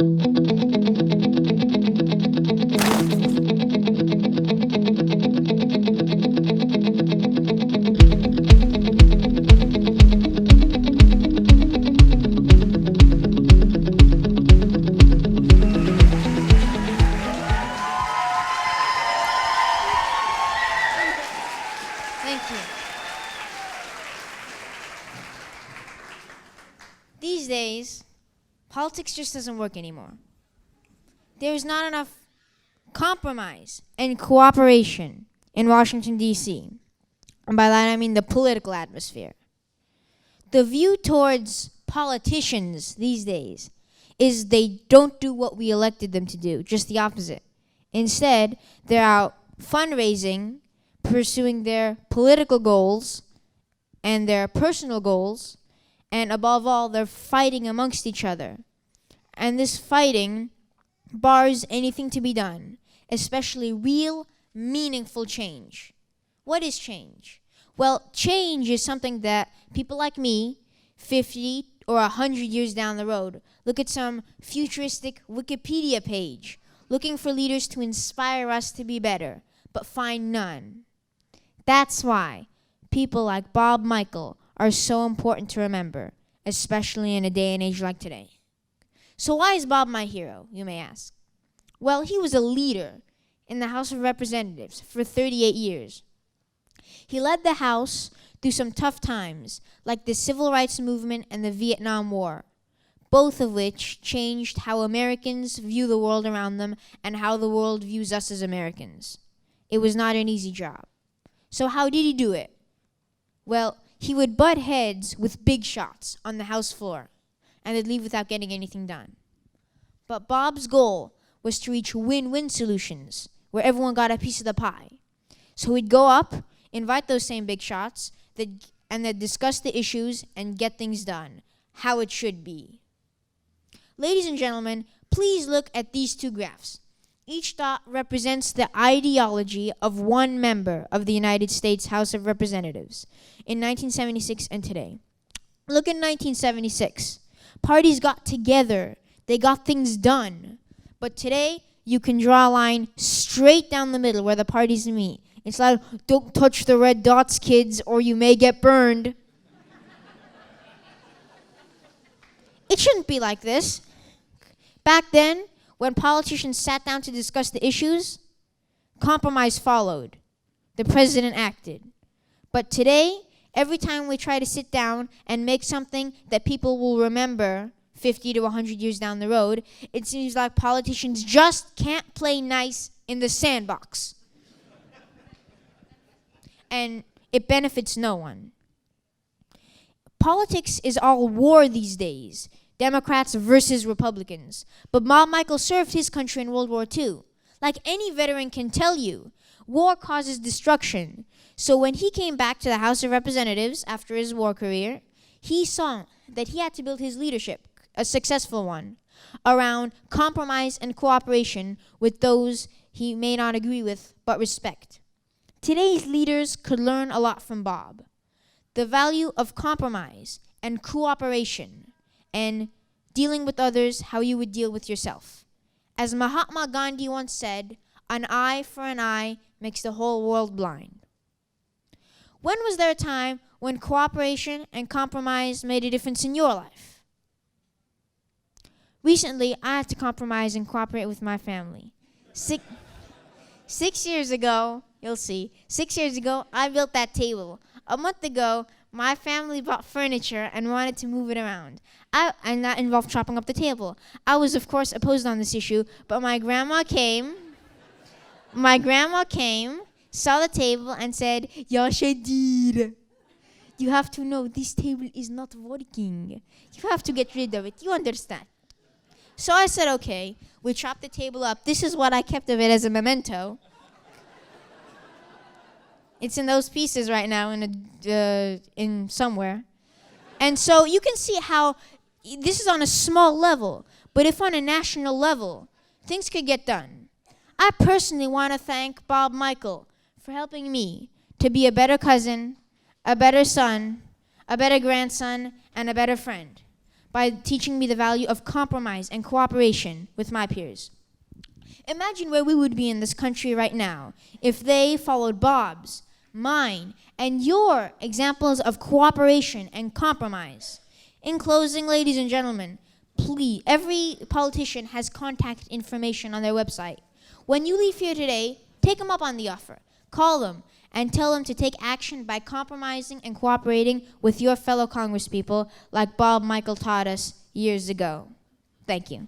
Thank you. These days, politics just doesn't work anymore. There's not enough compromise and cooperation in Washington, D.C. And by that I mean the political atmosphere. The view towards politicians these days is they don't do what we elected them to do, just the opposite. Instead, they're out fundraising, pursuing their political goals and their personal goals, and above all, they're fighting amongst each other. And this fighting bars anything to be done, especially real, meaningful change. What is change? Well, change is something that people like me, 50 or 100 years down the road, look at some futuristic Wikipedia page, looking for leaders to inspire us to be better, but find none. That's why people like Bob Michael are so important to remember, especially in a day and age like today. So why is Bob my hero, you may ask? Well, he was a leader in the House of Representatives for 38 years. He led the House through some tough times, like the Civil Rights Movement and the Vietnam War, both of which changed how Americans view the world around them and how the world views us as Americans. It was not an easy job. So how did he do it? Well, he would butt heads with big shots on the House floor, and they'd leave without getting anything done. But Bob's goal was to reach win-win solutions, where everyone got a piece of the pie. So he'd go up, invite those same big shots, and they'd discuss the issues and get things done, how it should be. Ladies and gentlemen, please look at these two graphs. Each dot represents the ideology of one member of the United States House of Representatives in 1976 and today. Look at 1976. Parties got together. They got things done. But today, you can draw a line straight down the middle where the parties meet. It's like, don't touch the red dots, kids, or you may get burned. It shouldn't be like this. Back then, when politicians sat down to discuss the issues, compromise followed. The president acted. But today, every time we try to sit down and make something that people will remember 50 to 100 years down the road, it seems like politicians just can't play nice in the sandbox. And it benefits no one. Politics is all war these days. Democrats versus Republicans. But Bob Michael served his country in World War II. Like any veteran can tell you, war causes destruction. So when he came back to the House of Representatives after his war career, he saw that he had to build his leadership, a successful one, around compromise and cooperation with those he may not agree with but respect. Today's leaders could learn a lot from Bob. The value of compromise and cooperation and dealing with others how you would deal with yourself. As Mahatma Gandhi once said, an eye for an eye makes the whole world blind. When was there a time when cooperation and compromise made a difference in your life? Recently, I had to compromise and cooperate with my family. 6 years ago, you'll see, 6 years ago, I built that table. A month ago, my family bought furniture and wanted to move it around. And that involved chopping up the table. I was, of course, opposed on this issue, but my grandma came, saw the table, and said, Yasha, dear, you have to know this table is not working. You have to get rid of it. You understand? So I said, okay. We chopped the table up. This is what I kept of it as a memento. It's in those pieces right now in somewhere. And so you can see how this is on a small level, but if on a national level, things could get done. I personally want to thank Bob Michael for helping me to be a better cousin, a better son, a better grandson, and a better friend. by teaching me the value of compromise and cooperation with my peers. Imagine where we would be in this country right now if they followed Bob's, mine, and your examples of cooperation and compromise. In closing, ladies and gentlemen, please, every politician has contact information on their website. When you leave here today, take them up on the offer. Call them and tell them to take action by compromising and cooperating with your fellow congresspeople like Bob Michael taught us years ago. Thank you.